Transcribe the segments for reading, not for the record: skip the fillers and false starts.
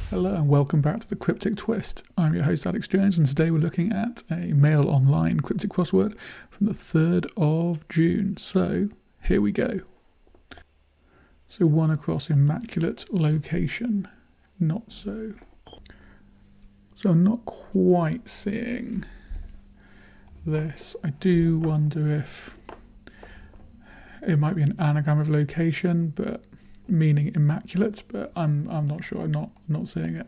Hello and welcome back to the Cryptic Twist. I'm your host Alex Jones, and today we're looking at a Mail Online cryptic crossword from the 3rd of June. So here we go. So one across immaculate location, not so. So I'm not quite seeing this. I do wonder if it might be an anagram of location, but meaning immaculate, but I'm not sure. I'm not seeing it.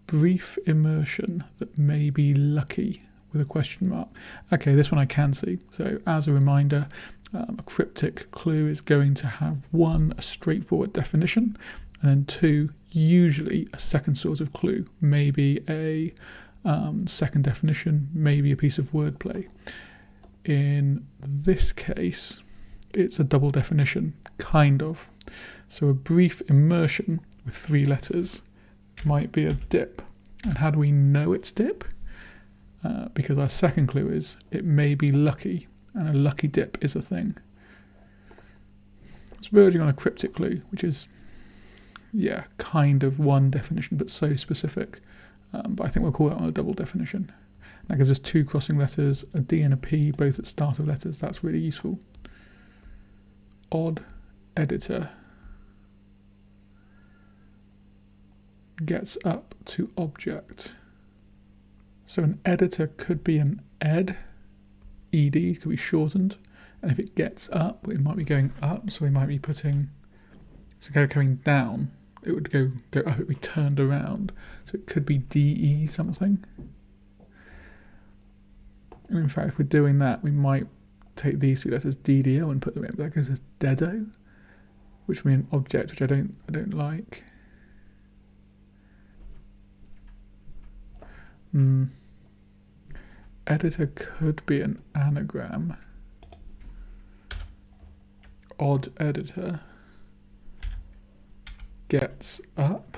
Brief immersion that may be lucky with a question mark. Okay, this one I can see. So as a reminder, a cryptic clue is going to have one, a straightforward definition, and then two, usually a second sort of clue, maybe a second definition, maybe a piece of wordplay. In this case, it's a double definition, kind of. So a brief immersion with 3 letters might be a dip. And how do we know it's dip? Because our second clue is it may be lucky, and a lucky dip is a thing. It's verging on a cryptic clue, which is, yeah, kind of one definition, but so specific. But I think we'll call that one a double definition. That gives us 2 crossing letters, a D and a P, both at start of letters. That's really useful. Odd editor gets up to object. So an editor could be an ed, could be shortened, and if it gets up, it might be going up, so we might be putting, so going down, it would go up, it would be turned around, so it could be DE something. And in fact, if we're doing that, we might take these 2 letters DDO and put them in. That goes as dedo, which would be an object, which I don't like. Editor could be an anagram. Odd editor gets up.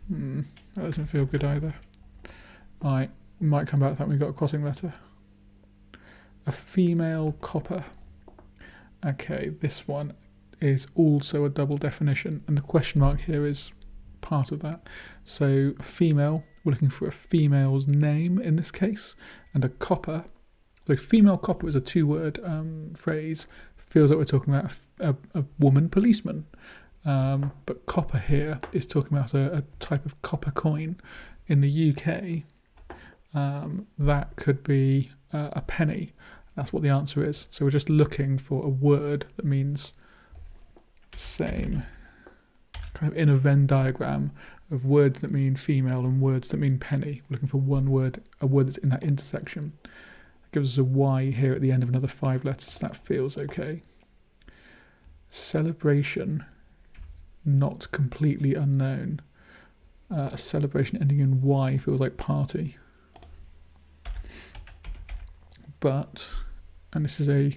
That doesn't feel good either. Right, we might come back to that when we've got a crossing letter. A female copper. Okay, this one is also a double definition, and the question mark here is part of that. So a female, we're looking for a female's name in this case, and a copper. So female copper is a 2-word phrase. Feels like we're talking about a woman policeman. But copper here is talking about a type of copper coin. In the UK, that could be a penny. That's what the answer is. So we're just looking for a word that means same. Kind of in a Venn diagram of words that mean female and words that mean penny. We're looking for one word, a word that's in that intersection. That gives us a Y here at the end of another 5 letters. That feels okay. Celebration, not completely unknown. A celebration ending in Y feels like party. But, and this is a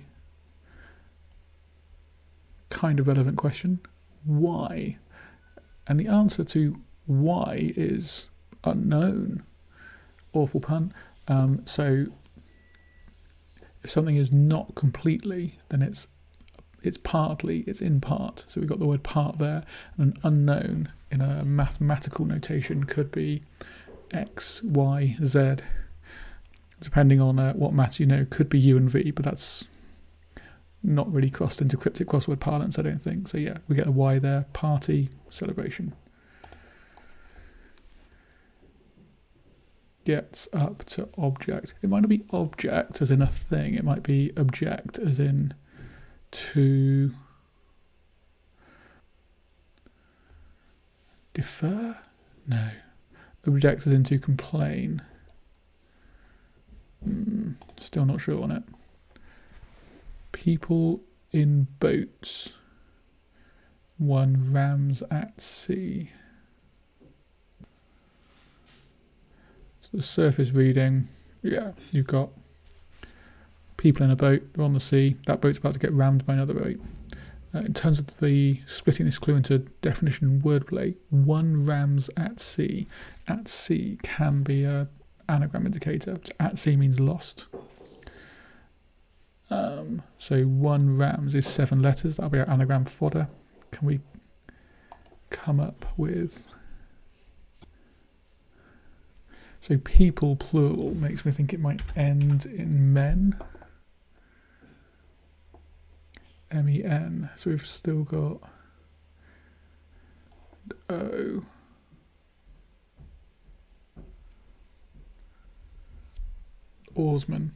kind of relevant question, why? And the answer to why is unknown. Awful pun. So if something is not completely, then it's partly, it's in part. So we've got the word part there, and an unknown in a mathematical notation could be X, Y, Z. Depending on what maths you know, could be U and V, but that's not really crossed into cryptic crossword parlance, I don't think. So yeah, we get a Y there, party, celebration. Gets up to object. It might not be object as in a thing, it might be object as in to defer? No. Object as in to complain. Still not sure on it. People in boats. One rams at sea. So the surface reading, yeah, you've got people in a boat, they're on the sea, that boat's about to get rammed by another boat. In terms of the splitting this clue into definition and wordplay, one rams at sea. At sea can be a anagram indicator. At sea means lost. So one rams is 7 letters. That'll be our anagram fodder. Can we come up with. So people plural makes me think it might end in men. MEN. So we've still got O. Oarsmen,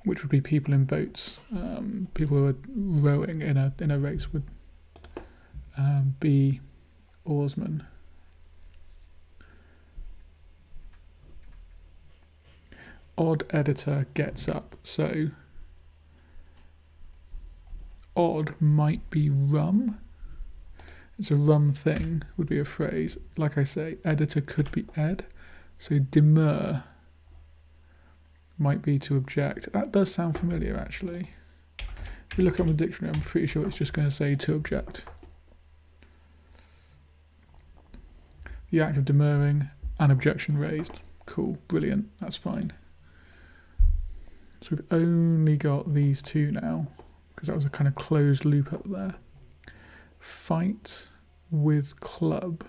which would be people in boats. People who are rowing in a race would be oarsmen. Odd editor gets up. So odd might be rum. It's a rum thing would be a phrase. Like I say, editor could be ed. So demur might be to object. That does sound familiar, actually. If we look up the dictionary, I'm pretty sure it's just going to say to object. The act of demurring, an objection raised. Cool, brilliant, that's fine. So we've only got these two now, because that was a kind of closed loop up there. Fight with club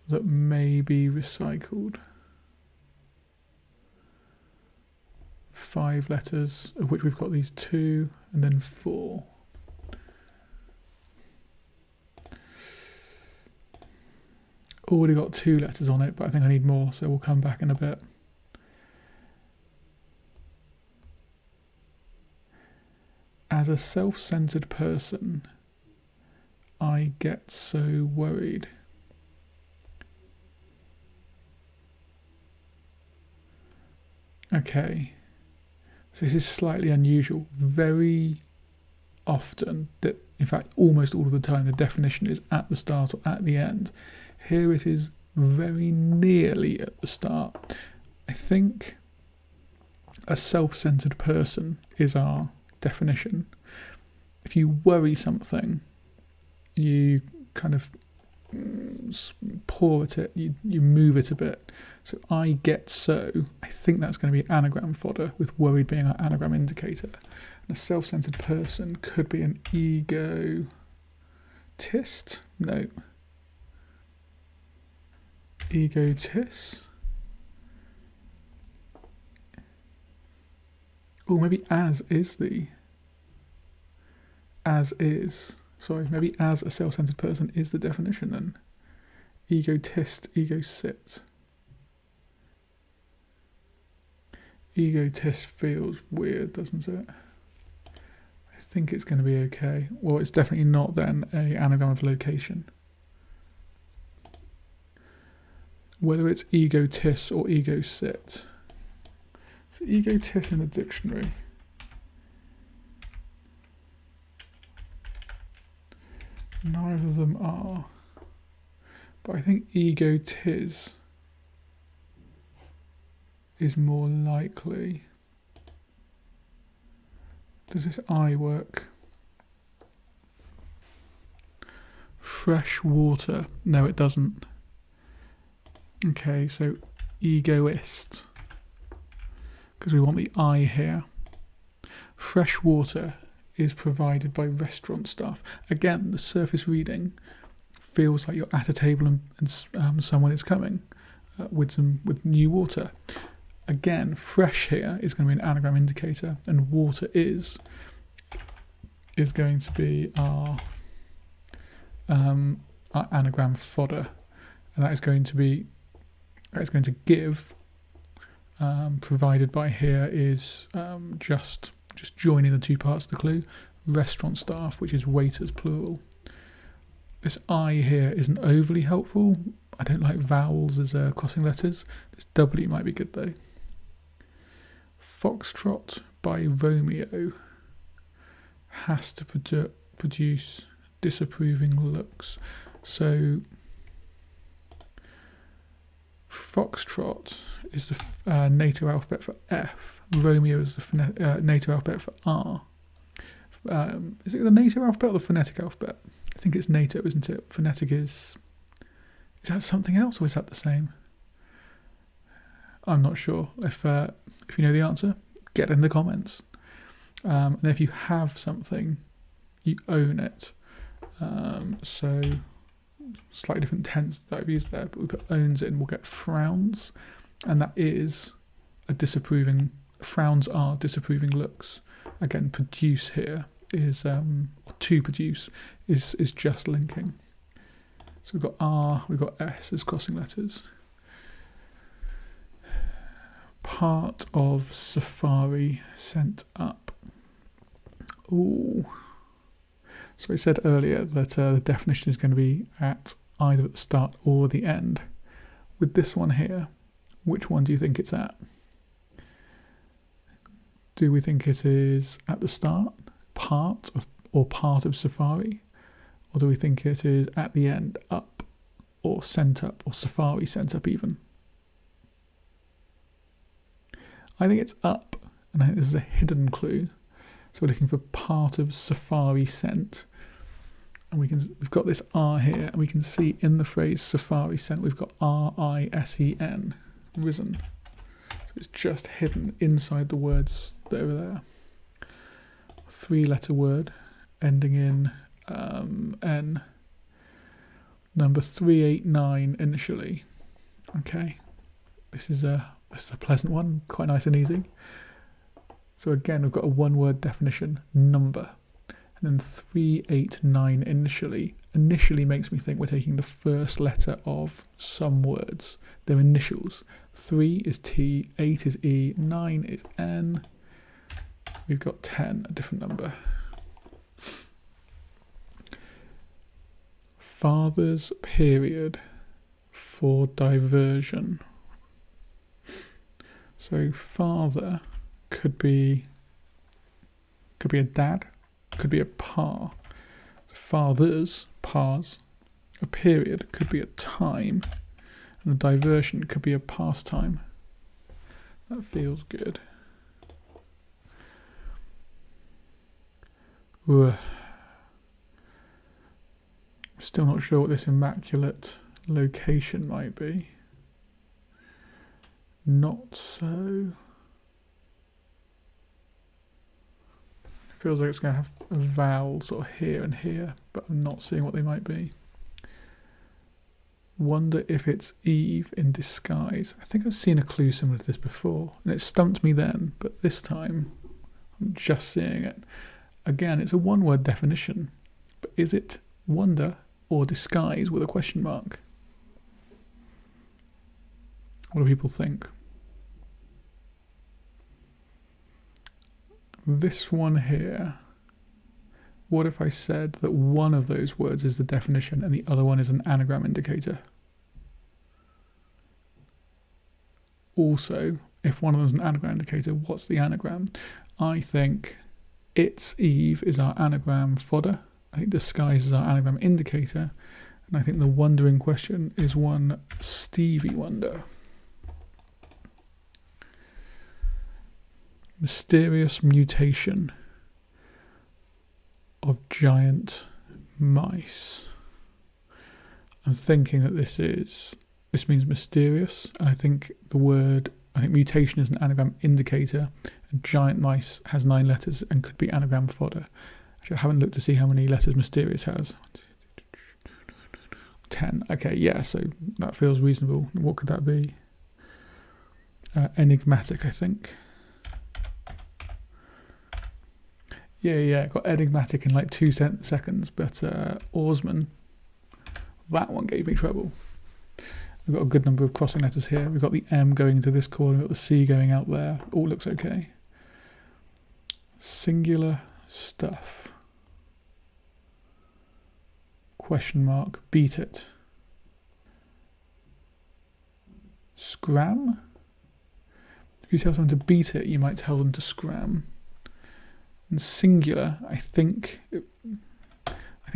that may be recycled. 5 letters, of which we've got these 2 and then 4. Already got 2 letters on it, but I think I need more, so we'll come back in a bit. As a self-centered person, I get so worried. Okay, so this is slightly unusual. Very often, in fact almost all of the time, the definition is at the start or at the end. Here it is very nearly at the start. I think a self-centered person is our definition. If you worry something, you kind of paw at it, you move it a bit. So I get so, I think that's going to be anagram fodder, with worried being our anagram indicator. And a self-centered person could be an egotist? No. Egotist? Oh, maybe as is the. As is. Sorry, maybe as a self-centered person is the definition then. Egotist, ego-sit. Egotist feels weird, doesn't it? I think it's going to be okay. Well, it's definitely not then a anagram of location. Whether it's egotist or ego-sit. So egotist in the dictionary. Neither of them are. But I think egotiz is more likely. Does this I work? Fresh water. No, it doesn't. Okay, so egoist. Because we want the I here. Fresh water is provided by restaurant staff. Again, the surface reading feels like you're at a table and someone is coming with new water. Again, fresh here is going to be an anagram indicator, and water is going to be our anagram fodder, and that is going to give provided by here is just joining the 2 parts of the clue, restaurant staff, which is waiters plural. This I here isn't overly helpful. I don't like vowels as crossing letters. This W might be good though. Foxtrot by Romeo has to produce disapproving looks. So Foxtrot is the native alphabet for F. Romeo is the native alphabet for R. Is it the native alphabet or the phonetic alphabet? I think it's native, isn't it? Phonetic is that something else or is that the same? I'm not sure. If you know the answer, get in the comments. And if you have something, you own it. So slightly different tense that I've used there, but we put owns in, we'll get frowns, and that is a disapproving. Frowns are disapproving looks. Again, produce here is to produce is just linking. So we've got R, we've got S as crossing letters. Part of Safari sent up. Ooh. So I said earlier that the definition is going to be at either at the start or the end. With this one here, which one do you think it's at? Do we think it is at the start, part of Safari? Or do we think it is at the end, up, or sent up, or Safari sent up even? I think it's up, and I think this is a hidden clue. So we're looking for part of Safari sent. And we've got this R here, and we can see in the phrase Safari sent, we've got R-I-S-E-N, risen. So it's just hidden inside the words that are there. 3-letter word, ending in N. Number 389 initially. Okay, this is a pleasant one, quite nice and easy. So again, we've got a one-word definition, number. And then 389 initially makes me think we're taking the first letter of some words. They're initials. 3 is T, 8 is E, 9 is N. We've got 10, a different number. Father's period for diversion. So father could be a dad, could be a pa. Fathers, pas. A period could be a time, and a diversion could be a pastime. That feels good. Ugh. Still not sure what this immaculate location might be. Not so. Feels like it's going to have a vowel sort of here and here, but I'm not seeing what they might be. Wonder if it's Eve in disguise. I think I've seen a clue similar to this before, and it stumped me then, but this time I'm just seeing it. Again, it's a one-word definition, but is it wonder or disguise with a question mark? What do people think? This one here, what if I said that one of those words is the definition and the other one is an anagram indicator? Also, if one of them is an anagram indicator, what's the anagram? I think it's Eve is our anagram fodder. I think disguise is our anagram indicator. And I think the wondering question is one Stevie Wonder. Mysterious mutation of giant mice. I'm thinking that this means mysterious, and I think mutation is an anagram indicator, and giant mice has 9 letters and could be anagram fodder. Actually, I haven't looked to see how many letters mysterious has. 10. Okay, yeah, so that feels reasonable. What could that be? Enigmatic, I think. Yeah, got enigmatic in like 2 seconds, but Oarsman, that one gave me trouble. We've got a good number of crossing letters here. We've got the M going into this corner, we've got the C going out there. All looks okay. Singular stuff. Question mark, beat it. Scram? If you tell someone to beat it, you might tell them to scram. And singular, I think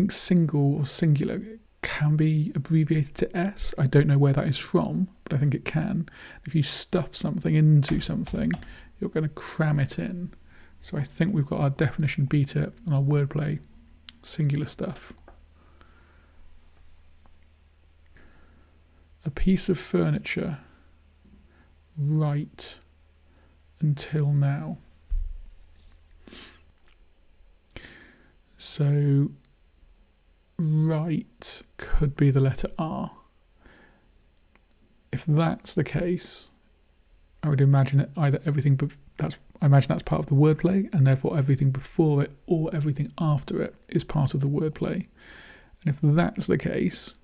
single or singular can be abbreviated to S. I don't know where that is from, but I think it can. If you stuff something into something, you're going to cram it in. So I think we've got our definition beat it and our wordplay singular stuff. A piece of furniture right until now. So right could be the letter R. If that's the case, I would imagine it either everything, I imagine that's part of the wordplay, and therefore everything before it or everything after it is part of the wordplay. And if that's the case,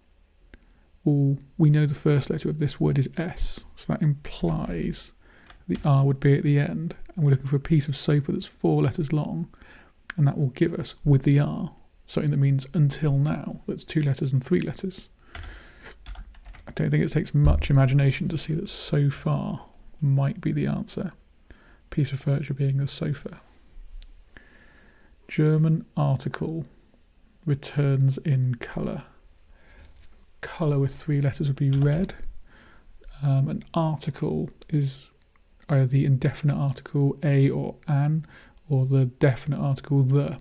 well, we know the first letter of this word is S, so that implies the R would be at the end, and we're looking for a piece of sofa that's 4 letters long, and that will give us, with the R, something that means until now, that's 2 letters and 3 letters. I don't think it takes much imagination to see that so far might be the answer. Piece of furniture being a sofa. German article returns in colour. Colour with 3 letters would be red. An article is either the indefinite article a or an, or the definite article the.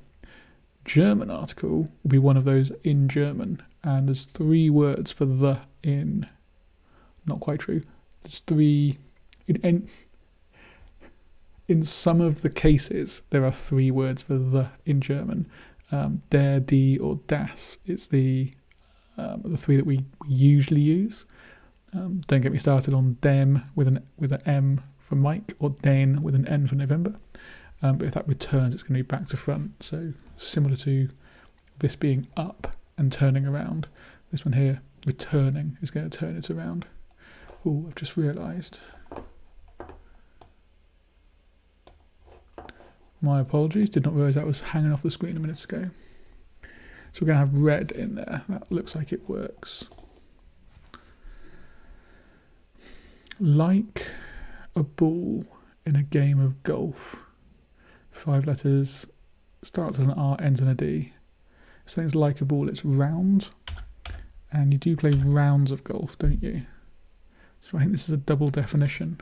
German article will be one of those in German, and there's 3 words for the in. Not quite true. There's 3 in some of the cases there are 3 words for the in German. Der, die, or das is the 3 that we usually use. Don't get me started on dem with an M for Mike, or den with an N for November. But if that returns, it's going to be back to front. So similar to this being up and turning around, this one here, returning, is going to turn it around. Oh, I've just realised. My apologies, did not realise that was hanging off the screen a minute ago. So we're going to have red in there. That looks like it works. Like a ball in a game of golf. 5 letters, starts with an R, ends in a D. Something's like a ball, it's round. And you do play rounds of golf, don't you? So I think this is a double definition.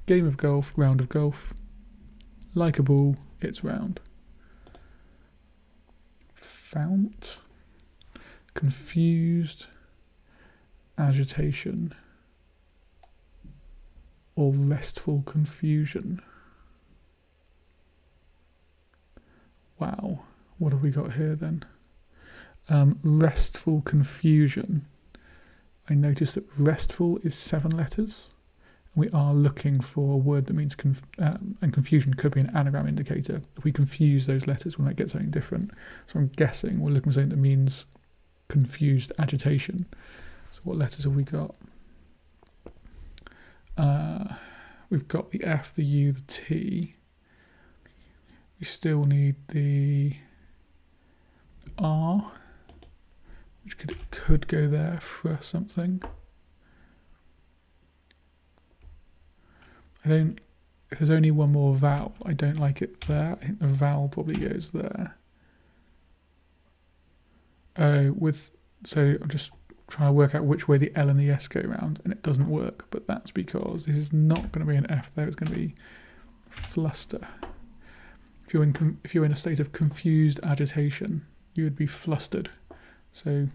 Game of golf, round of golf. Like a ball, it's round. Fount. Confused. Agitation. Or restful confusion. Wow, what have we got here then? Restful confusion. I noticed that restful is 7 letters. We are looking for a word that means and confusion could be an anagram indicator. If we confuse those letters, we might get something different. So I'm guessing we're looking for something that means confused agitation. So what letters have we got? We've got the F, the U, the T. We still need the R, which could go there for something. If there's only one more vowel, I don't like it there. I think the vowel probably goes there. So I'm just trying to work out which way the L and the S go around, and it doesn't work, but that's because this is not going to be an F there, it's going to be fluster. If you're in a state of confused agitation, you would be flustered. So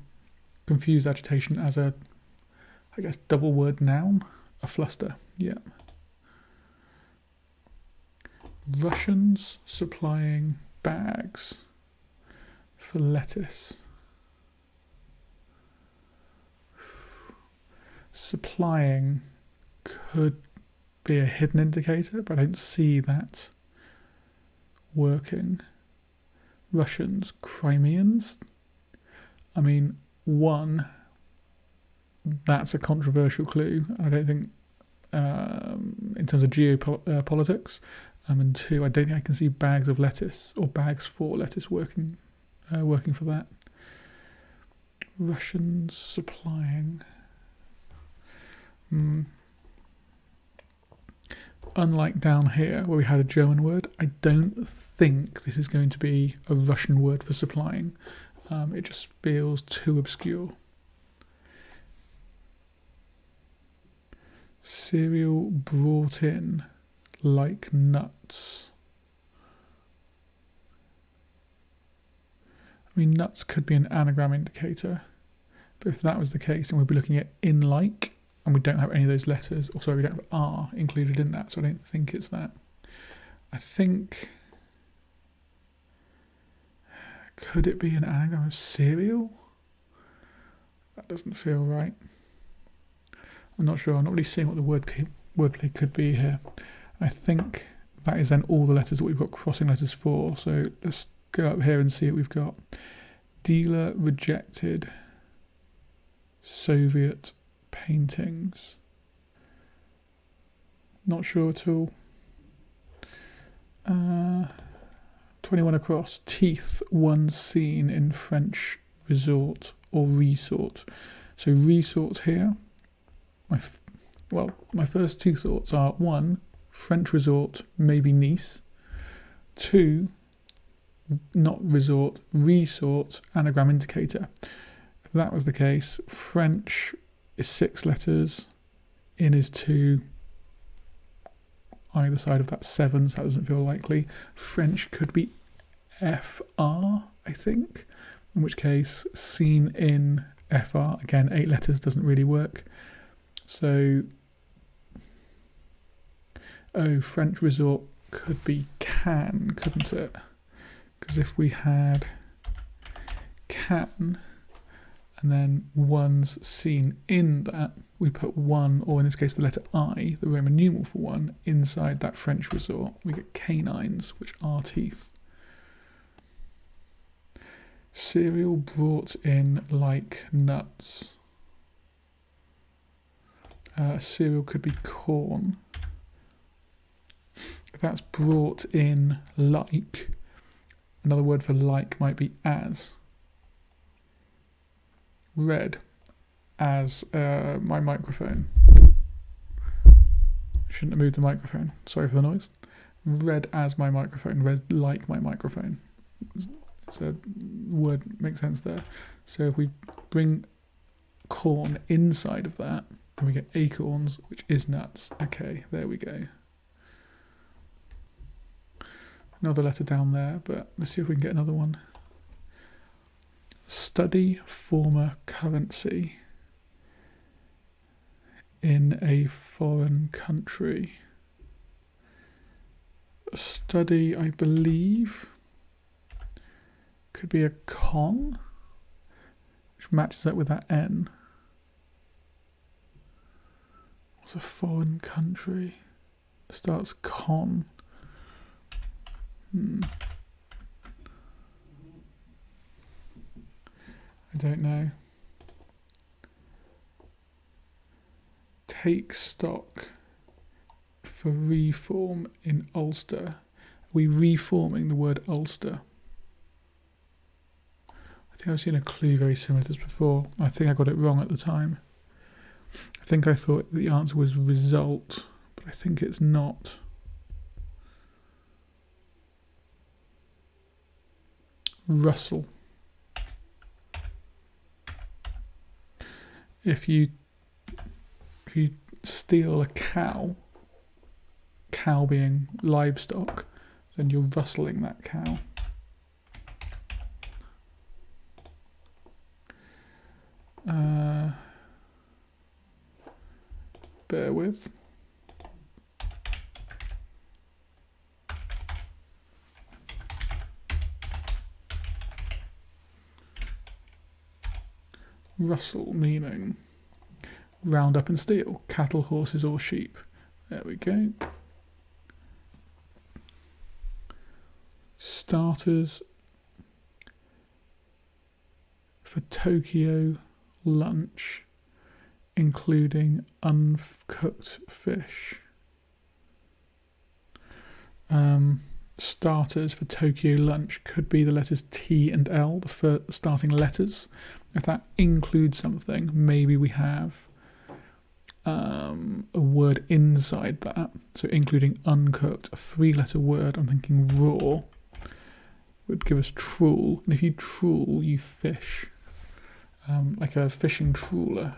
confused agitation as a, I guess, double word noun, a fluster, yeah. Russians supplying bags for lettuce. Supplying could be a hidden indicator, but I don't see that working. Russians, Crimeans. I mean, 1, that's a controversial clue. I don't think, in terms of geopolitics. And 2, I don't think I can see bags of lettuce or bags for lettuce working for that. Russians supplying. Unlike down here where we had a German word, I don't think this is going to be a Russian word for supplying. It just feels too obscure. Cereal brought in like nuts. I mean, nuts could be an anagram indicator, but if that was the case, then we'd be looking at in like, and we don't have any of those letters, or sorry, we don't have R included in that, so I don't think it's that. I think, could it be an anagram of cereal? doesn't feel right. I'm not sure. I'm not really seeing what the wordplay could be here. I think that is then all the letters that we've got crossing letters for. So let's go up here and see what we've got. Dealer rejected Soviet paintings. Not sure at all. 21 across. Teeth once seen in French resort or resort. So resort here. My first two thoughts are: 1, French resort, maybe Nice. 2, not resort, resort, anagram indicator. If that was the case, French is 6 letters, in is 2, either side of that 7, so that doesn't feel likely. French could be FR, I think, in which case seen in FR, again 8 letters, doesn't really work. So, French resort could be can, couldn't it? Because if we had can and then one's seen in that, we put 1, or in this case the letter I, the Roman numeral for 1, inside that French resort. We get canines, which are teeth. Cereal brought in like nuts. Cereal could be corn. If that's brought in like, another word for like might be as. Red as my microphone. Shouldn't have moved the microphone. Sorry for the noise. Red as my microphone. Red like my microphone. So word makes sense there. So if we bring corn inside of that, then we get acorns, which is nuts. Okay, there we go. Another letter down there, but let's see if we can get another one. Study former currency in a foreign country. Study, I believe, could be a con, which matches up with that N. What's a foreign country? Starts con. I don't know. Take stock for reform in Ulster. Are we reforming the word Ulster? I think I've seen a clue very similar to this before. I think I got it wrong at the time. I think I thought the answer was result, but I think it's not. Rustle. If you steal a cow being livestock, then you're rustling that cow. Bear with. Rustle meaning round up and steal cattle, horses or sheep. There we go. Starters for Tokyo lunch, including uncooked fish. Starters for Tokyo lunch could be the letters T and L, the first starting letters. If that includes something, maybe we have a word inside that. So including uncooked, a 3-letter word, I'm thinking raw, would give us trawl. And if you trawl, you fish. Like a fishing trawler.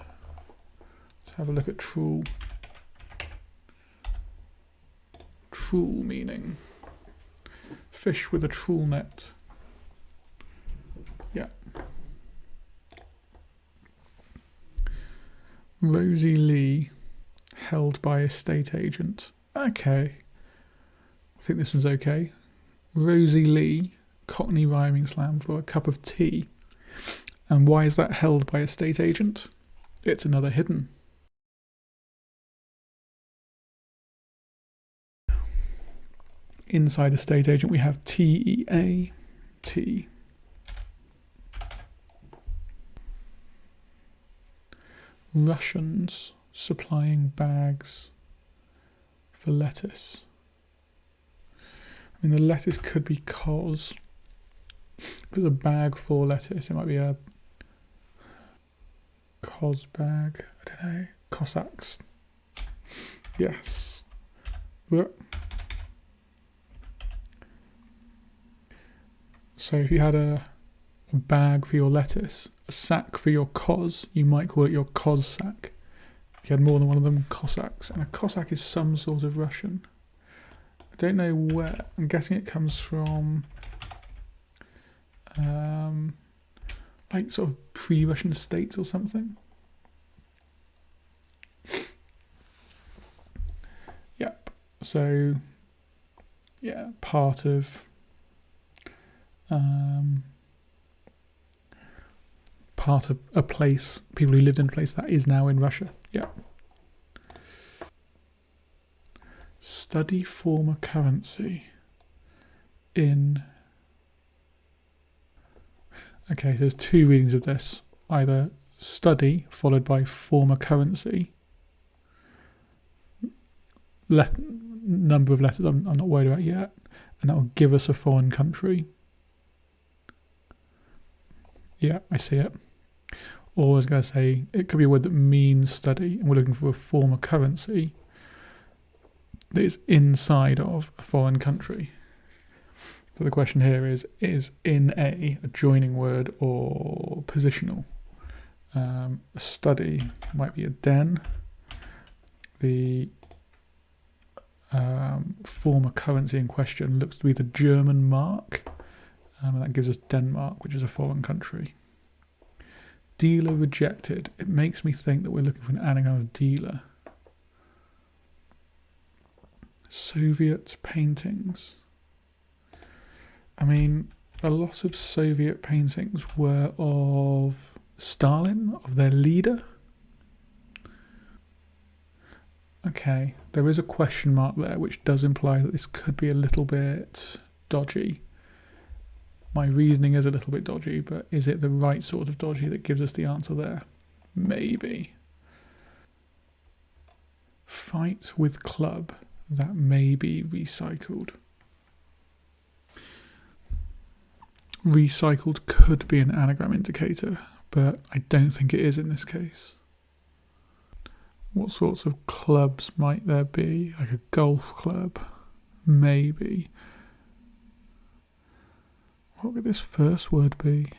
Let's have a look at trawl. Trawl meaning fish with a trawl net. Yeah. Rosie Lee, held by estate agent. Okay. I think this one's okay. Rosie Lee, Cockney rhyming slang for a cup of tea. And why is that held by a state agent? It's another hidden. Inside a state agent we have TEA, T. Russians supplying bags for lettuce. I mean, the lettuce could be cos. If there's a bag for lettuce, it might be a cos bag. I don't know. Cossacks. Yes. So if you had a bag for your lettuce, a sack for your cos, you might call it your cos sack. If you had more than one of them, Cossacks. And a Cossack is some sort of Russian. I don't know where. I'm guessing it comes from like sort of pre-Russian states or something. Yep. So yeah, part of a place, people who lived in a place that is now in Russia. Yeah. Study former currency in... Okay, so there's two readings of this. Either study followed by former currency. Number of letters I'm not worried about yet. And that will give us a foreign country. Yeah, I see it. Or I was going to say, it could be a word that means study, and we're looking for a form of currency that is inside of a foreign country. So the question here is in a joining word or positional? A study might be a den. The former currency in question looks to be the German mark, and that gives us Denmark, which is a foreign country. Dealer rejected. It makes me think that we're looking for an anagram of dealer. Soviet paintings. I mean, a lot of Soviet paintings were of Stalin, of their leader. Okay, there is a question mark there, which does imply that this could be a little bit dodgy. My reasoning is a little bit dodgy, but is it the right sort of dodgy that gives us the answer there? Maybe. Fight with club. That may be recycled. Recycled could be an anagram indicator, but I don't think it is in this case. What sorts of clubs might there be? Like a golf club? Maybe. What could this first word be?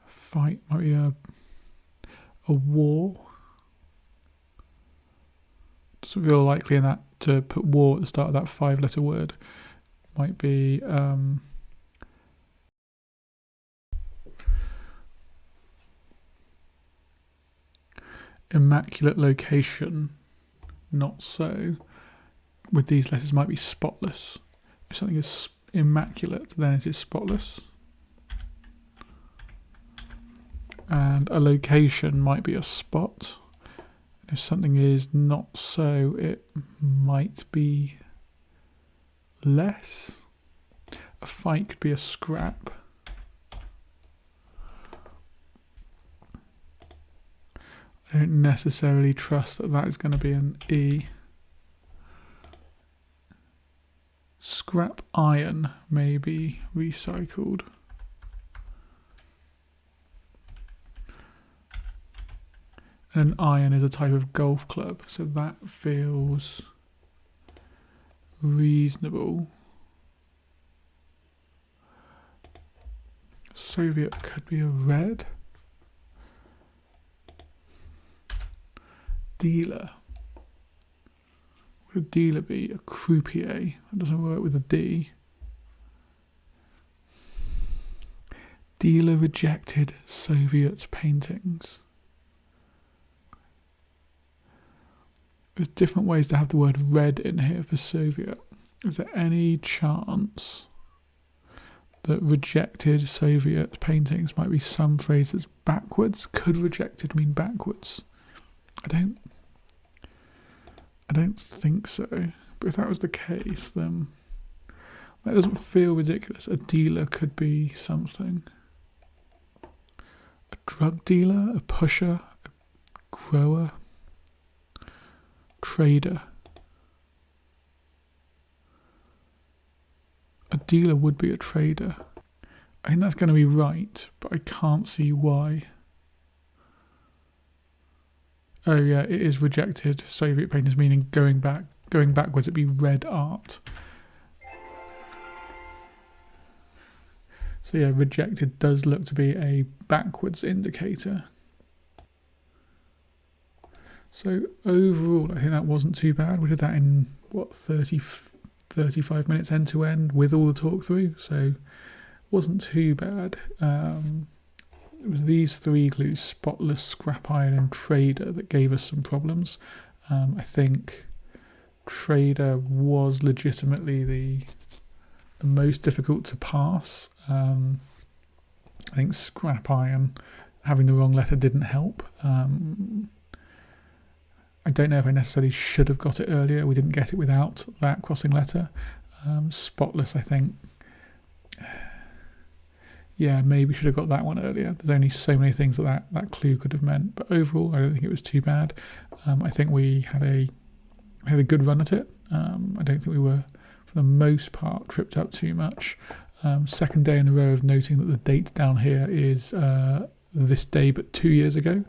Fight might be a war. Doesn't feel likely in that to put war at the start of that 5-letter word. Might be immaculate location. Not so. With these letters, might be spotless. If something is immaculate, then it is spotless. And a location might be a spot. If something is not so, it might be less. A fight could be a scrap. I don't necessarily trust that is going to be an E. Scrap iron may be recycled. And an iron is a type of golf club, so that feels reasonable. Soviet could be a red. Dealer. What would a dealer be? A croupier. That doesn't work with a D. Dealer rejected Soviet paintings. There's different ways to have the word red in here for Soviet. Is there any chance that rejected Soviet paintings might be some phrase that's backwards. Could rejected mean backwards? I don't think so. But if that was the case, then that doesn't feel ridiculous. A dealer could be something. A drug dealer, a pusher, a grower, trader. A dealer would be a trader. I think that's going to be right, but I can't see why. Oh yeah, it is rejected Soviet paintings, meaning going backwards, it'd be red art. So yeah, rejected does look to be a backwards indicator. So overall, I think that wasn't too bad. We did that in, what, 35 minutes end to end with all the talk through, so wasn't too bad. It was these three clues, spotless, scrap iron and trader, that gave us some problems. I think trader was legitimately the most difficult to pass. I think scrap iron, having the wrong letter didn't help. I don't know if I necessarily should have got it earlier. We didn't get it without that crossing letter. Spotless, I think. Yeah, maybe should have got that one earlier. There's only so many things that clue could have meant. But overall, I don't think it was too bad. I think we had a good run at it. I don't think we were, for the most part, tripped up too much. Second day in a row of noting that the date down here is this day but 2 years ago.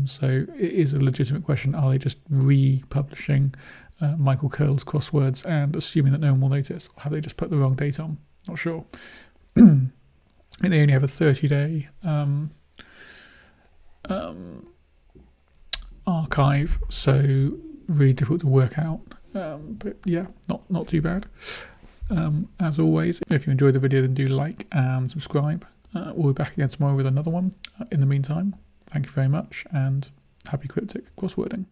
So it is a legitimate question. Are they just republishing Michael Curl's crosswords and assuming that no one will notice? Or have they just put the wrong date on? Not sure. And they only have a 30-day archive, so really difficult to work out. But yeah, not too bad. As always, if you enjoyed the video, then do like and subscribe. We'll be back again tomorrow with another one. In the meantime, thank you very much, and happy cryptic crosswording.